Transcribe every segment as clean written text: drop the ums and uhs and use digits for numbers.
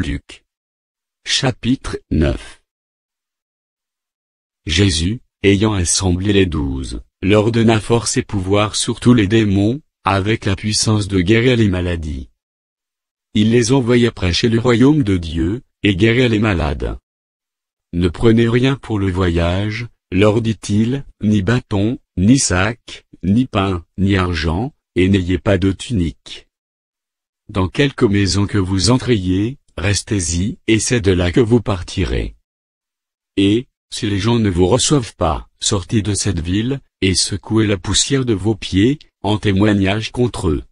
Luc. Chapitre 9. Jésus, ayant assemblé les 12, leur donna force et pouvoir sur tous les démons, avec la puissance de guérir les maladies. Il les envoya prêcher le royaume de Dieu, et guérir les malades. Ne prenez rien pour le voyage, leur dit-il, ni bâton, ni sac, ni pain, ni argent, et n'ayez pas de tunique. Dans quelque maison que vous entriez, restez-y, et c'est de là que vous partirez. Et, si les gens ne vous reçoivent pas, sortez de cette ville, et secouez la poussière de vos pieds, en témoignage contre eux.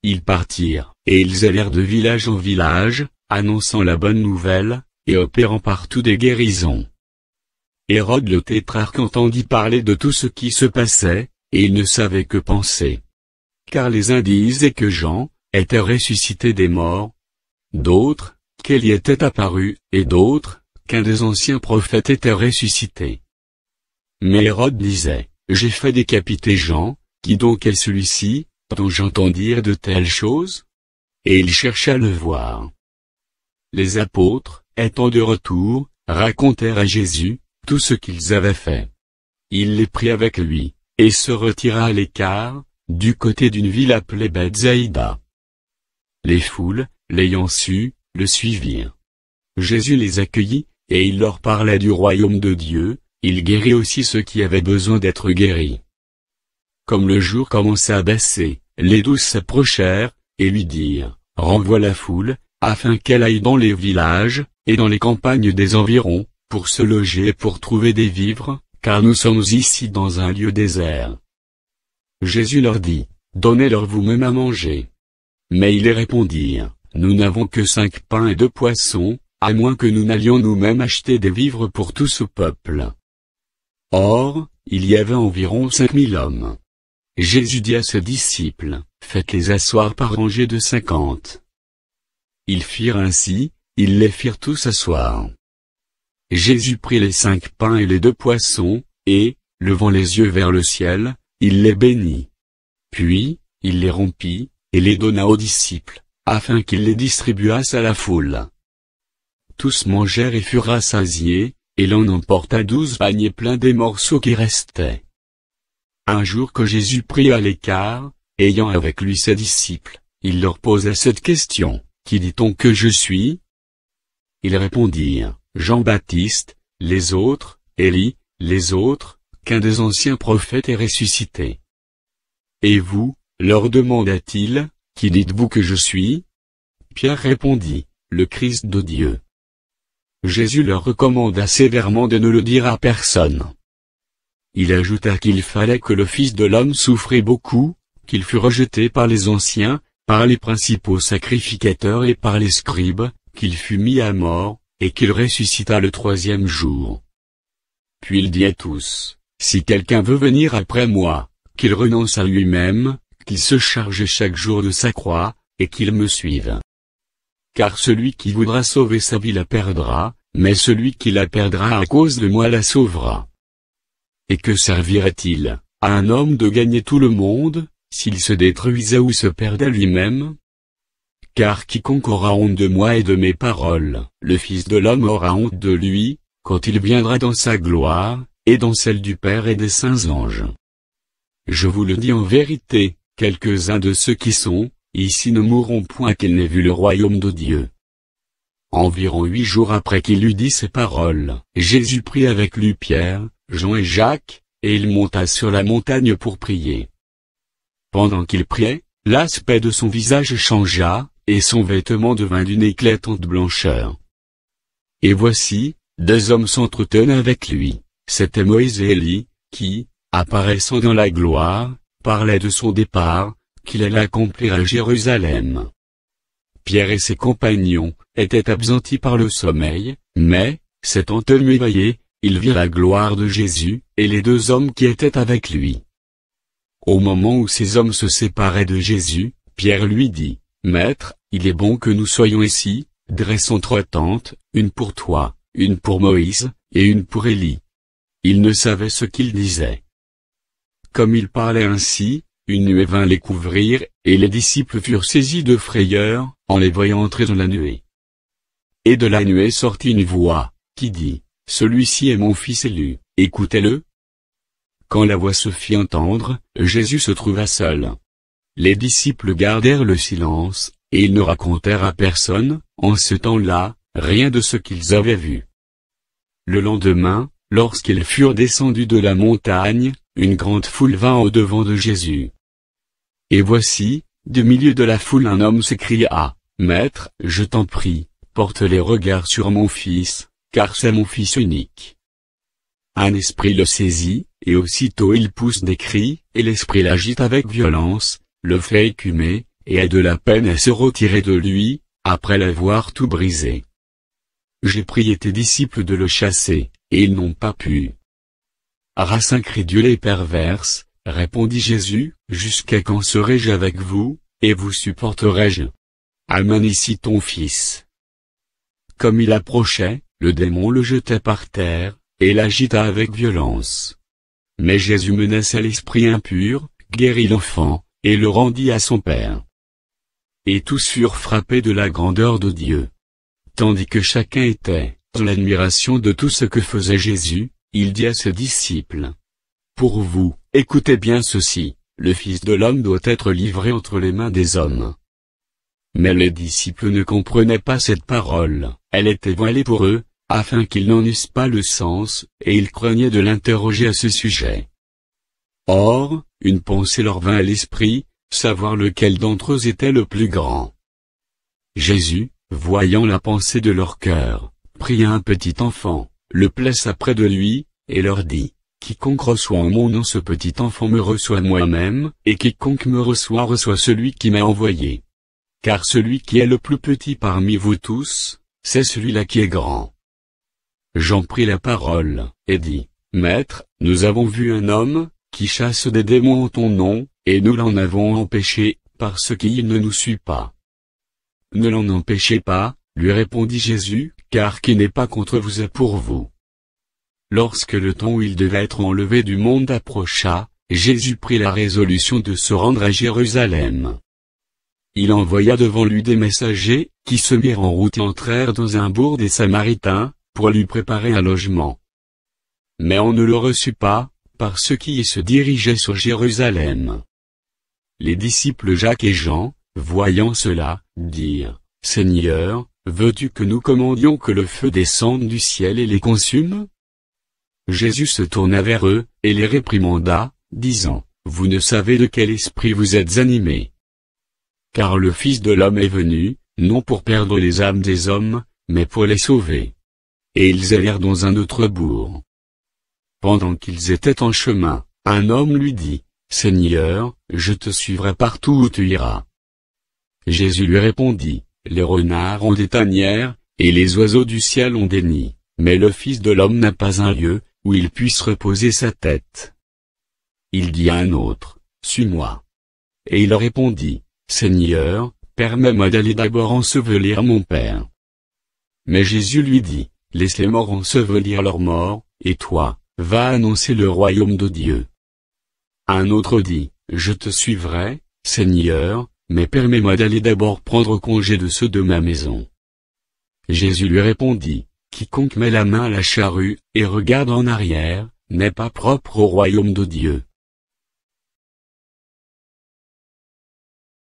Ils partirent, et ils allèrent de village en village, annonçant la bonne nouvelle, et opérant partout des guérisons. Hérode le tétrarque entendit parler de tout ce qui se passait, et il ne savait que penser. Car les uns disaient que Jean était ressuscité des morts, d'autres, qu'Élie était apparu, et d'autres, qu'un des anciens prophètes était ressuscité. Mais Hérode disait, j'ai fait décapiter Jean, qui donc est celui-ci, dont j'entends dire de telles choses? Et il chercha à le voir. Les apôtres, étant de retour, racontèrent à Jésus tout ce qu'ils avaient fait. Il les prit avec lui, et se retira à l'écart, du côté d'une ville appelée Bethsaïda. Les foules, l'ayant su, le suivirent. Jésus les accueillit, et il leur parlait du royaume de Dieu, il guérit aussi ceux qui avaient besoin d'être guéris. Comme le jour commençait à baisser, les 12 s'approchèrent, et lui dirent, renvoie la foule, afin qu'elle aille dans les villages, et dans les campagnes des environs, pour se loger et pour trouver des vivres, car nous sommes ici dans un lieu désert. Jésus leur dit, donnez-leur vous-même à manger. Mais ils répondirent, nous n'avons que 5 pains et 2 poissons, à moins que nous n'allions nous-mêmes acheter des vivres pour tout ce peuple. Or, il y avait environ 5000 hommes. Jésus dit à ses disciples, faites-les asseoir par rangées de 50. Ils firent ainsi, ils les firent tous asseoir. Jésus prit les 5 pains et les 2 poissons, et, levant les yeux vers le ciel, il les bénit. Puis, il les rompit, et les donna aux disciples, afin qu'ils les distribuassent à la foule. Tous mangèrent et furent rassasiés, et l'on emporta 12 paniers pleins des morceaux qui restaient. Un jour que Jésus prit à l'écart, ayant avec lui ses disciples, il leur posa cette question, qui dit-on que je suis? Ils répondirent, Jean-Baptiste, les autres, Élie, les autres, qu'un des anciens prophètes est ressuscité. Et vous, leur demanda-t-il, qui dites-vous que je suis? Pierre répondit, le Christ de Dieu. Jésus leur recommanda sévèrement de ne le dire à personne. Il ajouta qu'il fallait que le Fils de l'homme souffrit beaucoup, qu'il fût rejeté par les anciens, par les principaux sacrificateurs et par les scribes, qu'il fût mis à mort, et qu'il ressuscita le 3e jour. Puis il dit à tous, si quelqu'un veut venir après moi, qu'il renonce à lui-même, qu'il se charge chaque jour de sa croix, et qu'il me suive. Car celui qui voudra sauver sa vie la perdra, mais celui qui la perdra à cause de moi la sauvera. Et que servirait-il à un homme de gagner tout le monde, s'il se détruisait ou se perdait lui-même? Car quiconque aura honte de moi et de mes paroles, le Fils de l'homme aura honte de lui, quand il viendra dans sa gloire, et dans celle du Père et des saints anges. Je vous le dis en vérité, quelques-uns de ceux qui sont ici ne mourront point qu'ils n'aient vu le royaume de Dieu. Environ 8 jours après qu'il eut dit ces paroles, Jésus prit avec lui Pierre, Jean et Jacques, et il monta sur la montagne pour prier. Pendant qu'il priait, l'aspect de son visage changea, et son vêtement devint d'une éclatante blancheur. Et voici, 2 hommes s'entretenaient avec lui, c'étaient Moïse et Élie, qui, apparaissant dans la gloire, parlaient de son départ, qu'il allait accomplir à Jérusalem. Pierre et ses compagnons étaient absentis par le sommeil, mais, s'étant tenus éveillés, ils virent la gloire de Jésus, et les 2 hommes qui étaient avec lui. Au moment où ces hommes se séparaient de Jésus, Pierre lui dit, Maître, il est bon que nous soyons ici, dressons 3 tentes, une pour toi, une pour Moïse, et une pour Élie. Il ne savait ce qu'il disait. Comme il parlait ainsi, une nuée vint les couvrir, et les disciples furent saisis de frayeur, en les voyant entrer dans la nuée. Et de la nuée sortit une voix, qui dit, celui-ci est mon fils élu, écoutez-le. Quand la voix se fit entendre, Jésus se trouva seul. Les disciples gardèrent le silence, et ils ne racontèrent à personne, en ce temps-là, rien de ce qu'ils avaient vu. Le lendemain, lorsqu'ils furent descendus de la montagne, une grande foule vint au-devant de Jésus. Et voici, du milieu de la foule un homme s'écria, « Maître, je t'en prie, porte les regards sur mon fils, car c'est mon fils unique. » Un esprit le saisit, et aussitôt il pousse des cris, et l'esprit l'agite avec violence, le fait écumer, et a de la peine à se retirer de lui, après l'avoir tout brisé. J'ai prié tes disciples de le chasser, et ils n'ont pas pu. Race incrédule et perverse, répondit Jésus, jusqu'à quand serai-je avec vous, et vous supporterai-je? Amène ici ton fils. Comme il approchait, le démon le jetait par terre, et l'agita avec violence. Mais Jésus menaça l'esprit impur, guérit l'enfant, et le rendit à son père. Et tous furent frappés de la grandeur de Dieu. Tandis que chacun était dans l'admiration de tout ce que faisait Jésus, il dit à ses disciples, « Pour vous, écoutez bien ceci, le Fils de l'homme doit être livré entre les mains des hommes. » Mais les disciples ne comprenaient pas cette parole, elle était voilée pour eux, afin qu'ils n'en eussent pas le sens, et ils craignaient de l'interroger à ce sujet. Or, une pensée leur vint à l'esprit, savoir lequel d'entre eux était le plus grand. Jésus, voyant la pensée de leur cœur, pria un petit enfant, le plaça près de lui, et leur dit, « Quiconque reçoit en mon nom ce petit enfant me reçoit moi-même, et quiconque me reçoit reçoit celui qui m'a envoyé. Car celui qui est le plus petit parmi vous tous, c'est celui-là qui est grand. » Jean prit la parole, et dit, « Maître, nous avons vu un homme, qui chasse des démons en ton nom, et nous l'en avons empêché, parce qu'il ne nous suit pas. » Ne l'en empêchez pas, lui répondit Jésus, car qui n'est pas contre vous est pour vous. Lorsque le temps où il devait être enlevé du monde approcha, Jésus prit la résolution de se rendre à Jérusalem. Il envoya devant lui des messagers, qui se mirent en route et entrèrent dans un bourg des Samaritains, pour lui préparer un logement. Mais on ne le reçut pas, par ceux qui y se dirigeaient sur Jérusalem. Les disciples Jacques et Jean, voyant cela, dirent, « Seigneur, veux-tu que nous commandions que le feu descende du ciel et les consume ?» Jésus se tourna vers eux, et les réprimanda, disant, « Vous ne savez de quel esprit vous êtes animés. Car le Fils de l'homme est venu, non pour perdre les âmes des hommes, mais pour les sauver. » Et ils allèrent dans un autre bourg. Pendant qu'ils étaient en chemin, un homme lui dit, « Seigneur, je te suivrai partout où tu iras. » Jésus lui répondit, « Les renards ont des tanières, et les oiseaux du ciel ont des nids, mais le Fils de l'homme n'a pas un lieu, où il puisse reposer sa tête. » Il dit à un autre, « Suis-moi. » Et il répondit, « Seigneur, permets-moi d'aller d'abord ensevelir mon père. » Mais Jésus lui dit, « Laisse les morts ensevelir leurs morts, et toi, va annoncer le royaume de Dieu. » Un autre dit, « Je te suivrai, Seigneur, mais permets-moi d'aller d'abord prendre congé de ceux de ma maison. » Jésus lui répondit, « Quiconque met la main à la charrue, et regarde en arrière, n'est pas propre au royaume de Dieu.